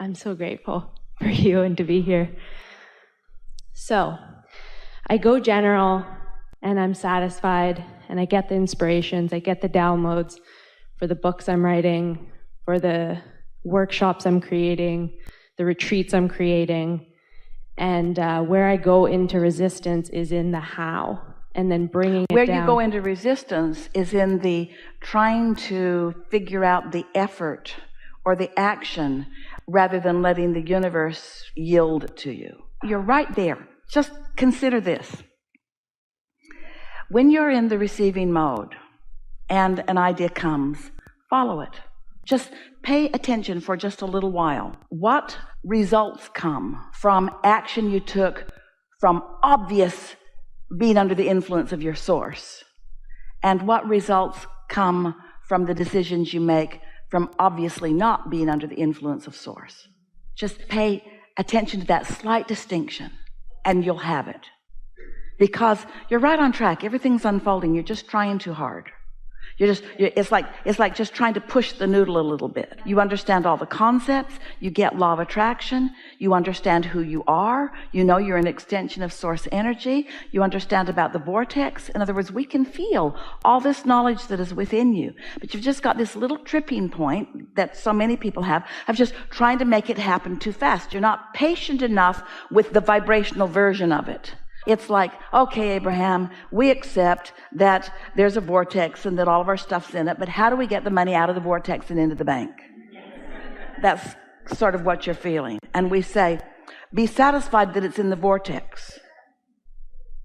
I'm so grateful for you and to be here. So, I go general, and I'm satisfied, and I get the inspirations, I get the downloads for the books I'm writing, for the workshops I'm creating, the retreats I'm creating, and where I go into resistance is in the how, and then bringing it down. Where you go into resistance is in the trying to figure out the effort or the action rather than letting the universe yield to you. You're right there. Just consider this. When you're in the receiving mode and an idea comes, follow it. Just pay attention for just a little while. What results come from action you took from obvious being under the influence of your source? And what results come from the decisions you make from obviously not being under the influence of source? Just pay attention to that slight distinction, and you'll have it. Because you're right on track. Everything's unfolding. You're just trying too hard. It's like just trying to push the noodle a little bit. You understand all the concepts. You get law of attraction. You understand who you are. You know you're an extension of source energy. You understand about the vortex. In other words, we can feel all this knowledge that is within you. But you've just got this little tripping point that so many people have of just trying to make it happen too fast. You're not patient enough with the vibrational version of it. It's like, okay, Abraham, we accept that there's a vortex and that all of our stuff's in it, but how do we get the money out of the vortex and into the bank? That's sort of what you're feeling. And we say, be satisfied that it's in the vortex.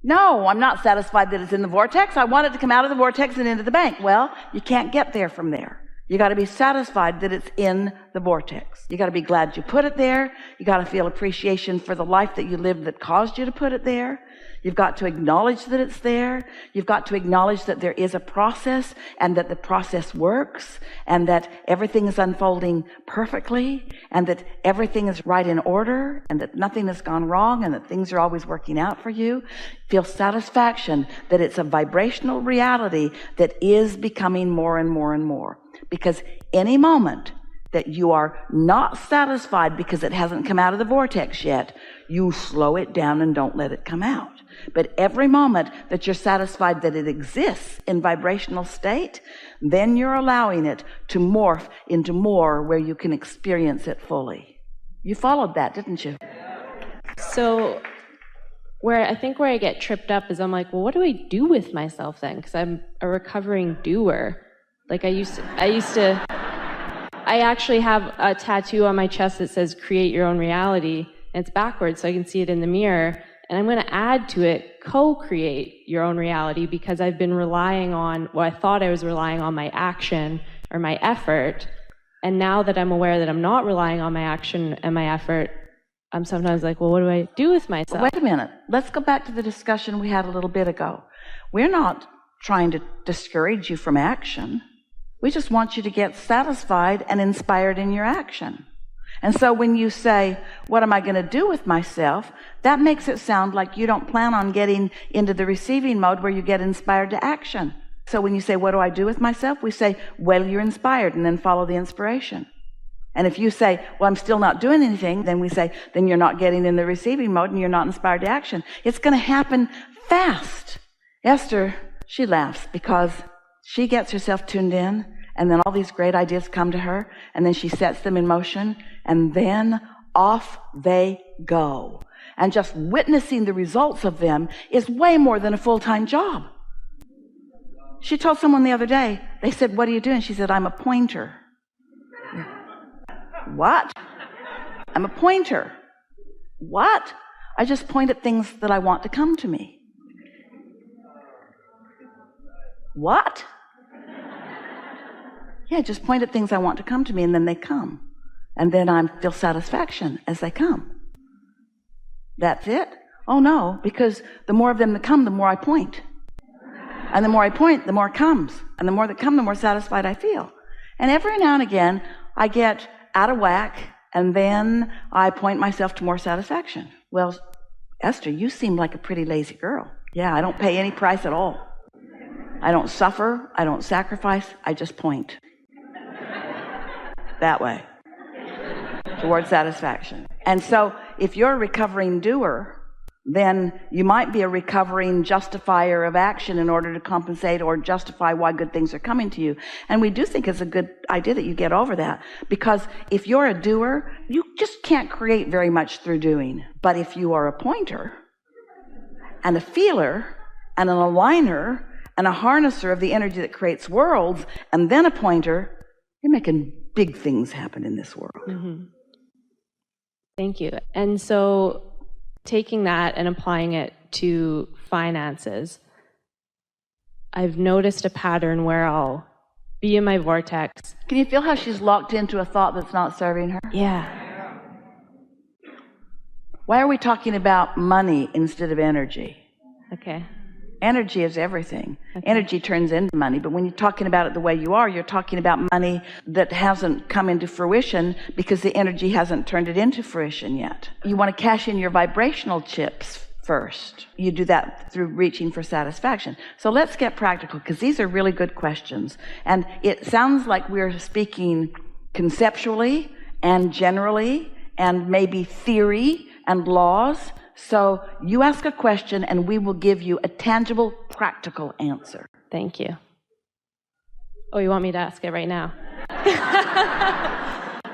No, I'm not satisfied that it's in the vortex. I want it to come out of the vortex and into the bank. Well, you can't get there from there. You got to be satisfied that it's in the vortex. You got to be glad you put it there. You got to feel appreciation for the life that you lived that caused you to put it there. You've got to acknowledge that it's there. You've got to acknowledge that there is a process and that the process works and that everything is unfolding perfectly and that everything is right in order and that nothing has gone wrong and that things are always working out for you. Feel satisfaction that it's a vibrational reality that is becoming more and more and more. Because any moment that you are not satisfied because it hasn't come out of the vortex yet, you slow it down and don't let it come out. But every moment that you're satisfied that it exists in vibrational state, then you're allowing it to morph into more where you can experience it fully. You followed that, didn't you? So where I get tripped up is I'm like, well, what do I do with myself then? Because I'm a recovering doer. Like I actually have a tattoo on my chest that says create your own reality, and it's backwards so I can see it in the mirror. And I'm going to add to it, co-create your own reality, because I've been relying on, I thought I was relying on my action or my effort. And now that I'm aware that I'm not relying on my action and my effort, I'm sometimes like, well, what do I do with myself? Wait a minute. Let's go back to the discussion we had a little bit ago. We're not trying to discourage you from action. We just want you to get satisfied and inspired in your action. And so when you say, what am I going to do with myself? That makes it sound like you don't plan on getting into the receiving mode where you get inspired to action. So when you say, what do I do with myself? We say, well, you're inspired, and then follow the inspiration. And if you say, well, I'm still not doing anything, then we say, then you're not getting in the receiving mode and you're not inspired to action. It's going to happen fast. Esther, she laughs because she gets herself tuned in, and then all these great ideas come to her, and then she sets them in motion, and then off they go. And just witnessing the results of them is way more than a full-time job. She told someone the other day, they said, what are you doing? She said, I'm a pointer. What? I'm a pointer. What? I just point at things that I want to come to me. What? Yeah, just point at things I want to come to me, and then they come. And then I feel satisfaction as they come. That's it? Oh, no, because the more of them that come, the more I point. And the more I point, the more it comes. And the more that come, the more satisfied I feel. And every now and again, I get out of whack, and then I point myself to more satisfaction. Well, Esther, you seem like a pretty lazy girl. Yeah, I don't pay any price at all. I don't suffer. I don't sacrifice. I just point. That way. towards satisfaction. And so if you're a recovering doer, then you might be a recovering justifier of action in order to compensate or justify why good things are coming to you. And we do think it's a good idea that you get over that, because if you're a doer, you just can't create very much through doing. But if you are a pointer and a feeler and an aligner and a harnesser of the energy that creates worlds, and then a pointer, you're making big things happen in this world. Mm-hmm. Thank you. And so taking that and applying it to finances, I've noticed a pattern where I'll be in my vortex. Can you feel how she's locked into a thought that's not serving her? Yeah. Why are we talking about money instead of energy? Okay. Energy is everything. Okay. Energy turns into money, but when you're talking about it the way you are, you're talking about money that hasn't come into fruition because the energy hasn't turned it into fruition yet. You want to cash in your vibrational chips first. You do that through reaching for satisfaction. So let's get practical, because these are really good questions. And it sounds like we're speaking conceptually and generally and maybe theory and laws. So you ask a question and we will give you a tangible, practical answer. Thank you. Oh, you want me to ask it right now?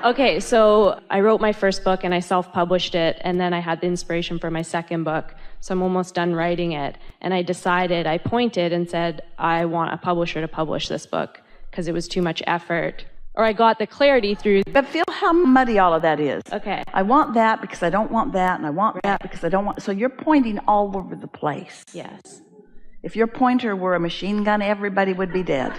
Okay, so I wrote my first book and I self-published it, and then I had the inspiration for my second book. So I'm almost done writing it. And I decided, I pointed and said, I want a publisher to publish this book because it was too much effort. Or I got the clarity through. But feel how muddy all of that is. Okay. I want that because I don't want that, and I want that because I don't want. So you're pointing all over the place. Yes. If your pointer were a machine gun, everybody would be dead.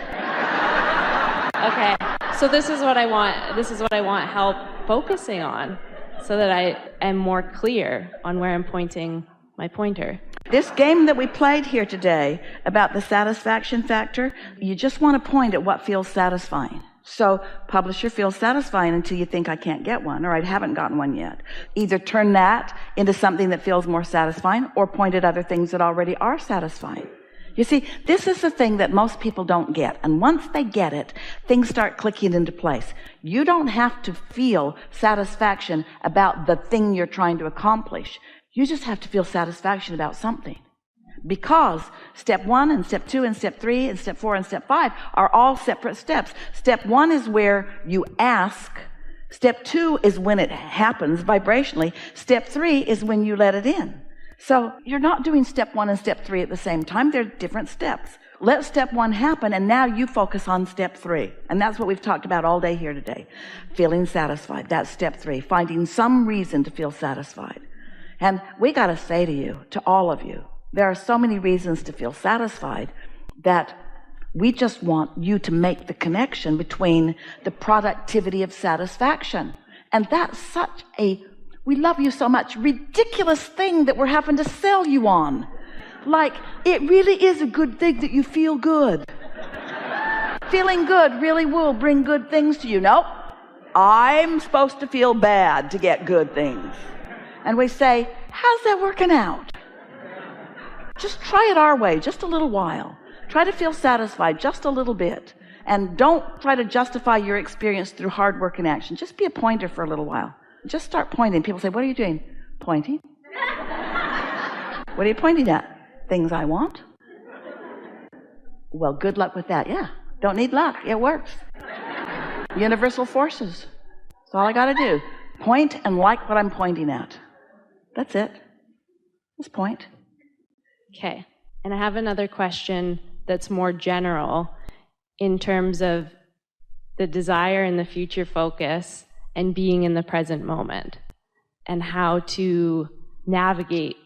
Okay. So this is what I want. This is what I want help focusing on, so that I am more clear on where I'm pointing my pointer. This game that we played here today about the satisfaction factor, you just want to point at what feels satisfying. So publisher feels satisfying until you think I can't get one, or I haven't gotten one yet. Either turn that into something that feels more satisfying, or point at other things that already are satisfying. You see, this is the thing that most people don't get. And once they get it, things start clicking into place. You don't have to feel satisfaction about the thing you're trying to accomplish. You just have to feel satisfaction about something. Because step 1 and step 2 and step 3 and step 4 and step 5 are all separate steps. Step 1 is where you ask. Step 2 is when it happens vibrationally. Step 3 is when you let it in. So you're not doing step 1 and step 3 at the same time. They're different steps. Let step 1 happen, and now you focus on step 3. And that's what we've talked about all day here today. Feeling satisfied. That's step 3. Finding some reason to feel satisfied. And we got to say to you, to all of you, there are so many reasons to feel satisfied that we just want you to make the connection between the productivity of satisfaction. And that's such a, we love you so much, ridiculous thing that we're having to sell you on. Like, it really is a good thing that you feel good. Feeling good really will bring good things to you. Nope. I'm supposed to feel bad to get good things. And we say, how's that working out? Just try it our way, just a little while. Try to feel satisfied just a little bit. And don't try to justify your experience through hard work and action. Just be a pointer for a little while. Just start pointing. People say, what are you doing? Pointing. What are you pointing at? Things I want. Well, good luck with that. Yeah, don't need luck. It works. Universal forces. That's all I got to do. Point and like what I'm pointing at. That's it. Just point. Okay. And I have another question that's more general in terms of the desire and the future focus and being in the present moment and how to navigate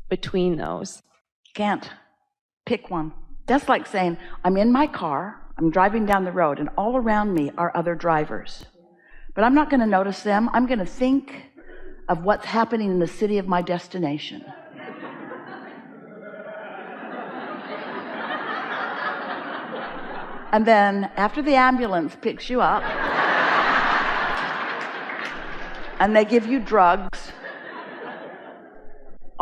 between those. Can't. Pick one. That's like saying, I'm in my car, I'm driving down the road, and all around me are other drivers. But I'm not going to notice them. I'm going to think of what's happening in the city of my destination. And then after the ambulance picks you up and they give you drugs,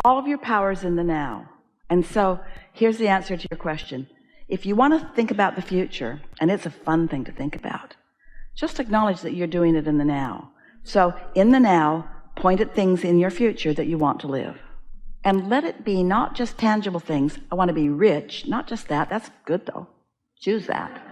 all of your power's in the now. And so here's the answer to your question. If you want to think about the future, and it's a fun thing to think about, just acknowledge that you're doing it in the now. So in the now, point at things in your future that you want to live. And let it be not just tangible things. I want to be rich. Not just that. That's good though. Choose that.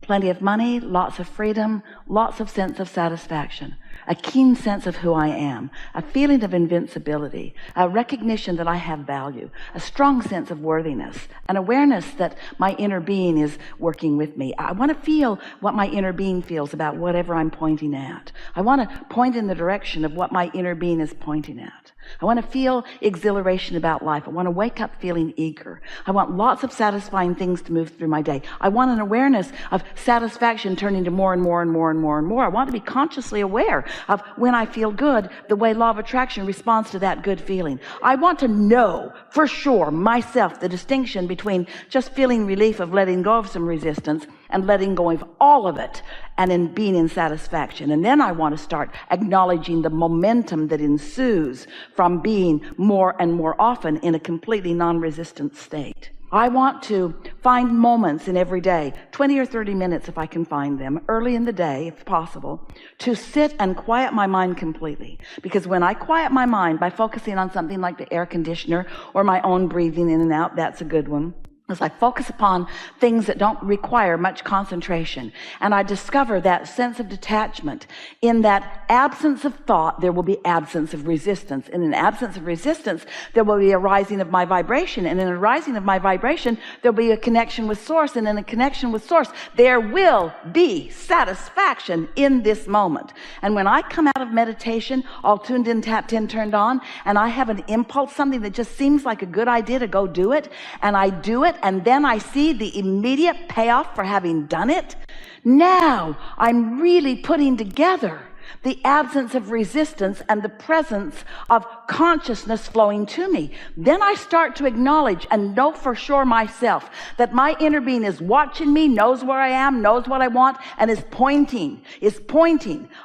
Plenty of money, lots of freedom, lots of sense of satisfaction, a keen sense of who I am, a feeling of invincibility, a recognition that I have value, a strong sense of worthiness, an awareness that my inner being is working with me. I want to feel what my inner being feels about whatever I'm pointing at. I want to point in the direction of what my inner being is pointing at. I want to feel exhilaration about life. I want to wake up feeling eager. I want lots of satisfying things to move through my day. I want an awareness of satisfaction turning to more and more and more and more and more. I want to be consciously aware of when I feel good, the way law of attraction responds to that good feeling. I want to know for sure myself the distinction between just feeling relief of letting go of some resistance and letting go of all of it and in being in satisfaction. And then I want to start acknowledging the momentum that ensues from being more and more often in a completely non-resistant state. I want to find moments in every day, 20 or 30 minutes if I can find them, early in the day if possible, to sit and quiet my mind completely. Because when I quiet my mind by focusing on something like the air conditioner or my own breathing in and out, that's a good one. As I focus upon things that don't require much concentration, and I discover that sense of detachment. In that absence of thought, there will be absence of resistance. In an absence of resistance, there will be a rising of my vibration. And in a rising of my vibration, there'll be a connection with Source. And in a connection with Source, there will be satisfaction in this moment. And when I come out of meditation, all tuned in, tapped in, turned on, and I have an impulse, something that just seems like a good idea to go do it, and I do it, and then I see the immediate payoff for having done it. Now I'm really putting together the absence of resistance and the presence of consciousness flowing to me. Then I start to acknowledge and know for sure myself that my inner being is watching me, knows where I am, knows what I want, and is pointing.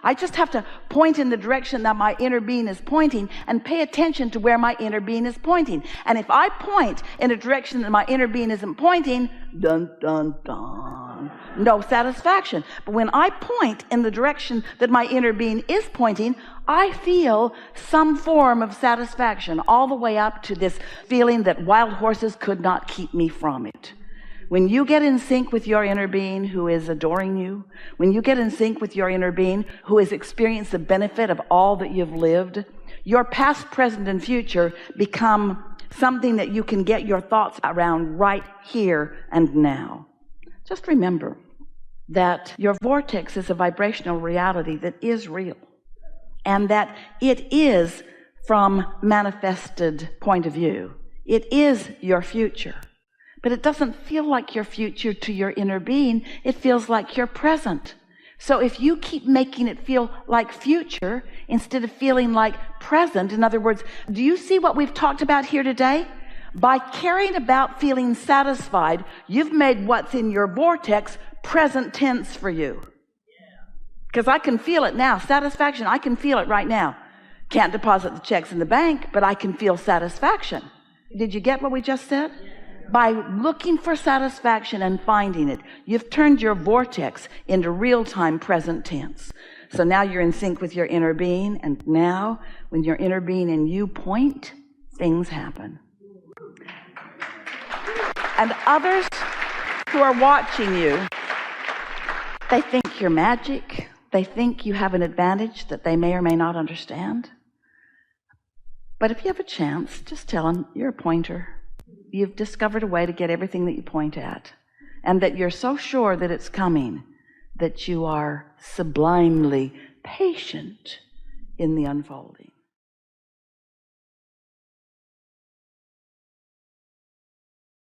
I just have to point in the direction that my inner being is pointing and pay attention to where my inner being is pointing. And if I point in a direction that my inner being isn't pointing, dun, dun, dun, no satisfaction. But when I point in the direction that my inner being is pointing, I feel some form of satisfaction, all the way up to this feeling that wild horses could not keep me from it. When you get in sync with your inner being who is adoring you, when you get in sync with your inner being who has experienced the benefit of all that you've lived, your past, present, and future become something that you can get your thoughts around right here and now. Just remember that your vortex is a vibrational reality that is real, and that it is, from manifested point of view, it is your future. But it doesn't feel like your future to your inner being. It feels like your present. So if you keep making it feel like future instead of feeling like present, in other words, do you see what we've talked about here today? By caring about feeling satisfied, you've made what's in your vortex present tense for you. Because I can feel it now. Satisfaction, I can feel it right now. Can't deposit the checks in the bank, but I can feel satisfaction. Did you get what we just said? By looking for satisfaction and finding it, you've turned your vortex into real-time present tense. So now you're in sync with your inner being, and now when your inner being and you point, things happen. And others who are watching you, they think you're magic. They think you have an advantage that they may or may not understand. But if you have a chance, just tell them you're a pointer. You've discovered a way to get everything that you point at, and that you're so sure that it's coming that you are sublimely patient in the unfolding.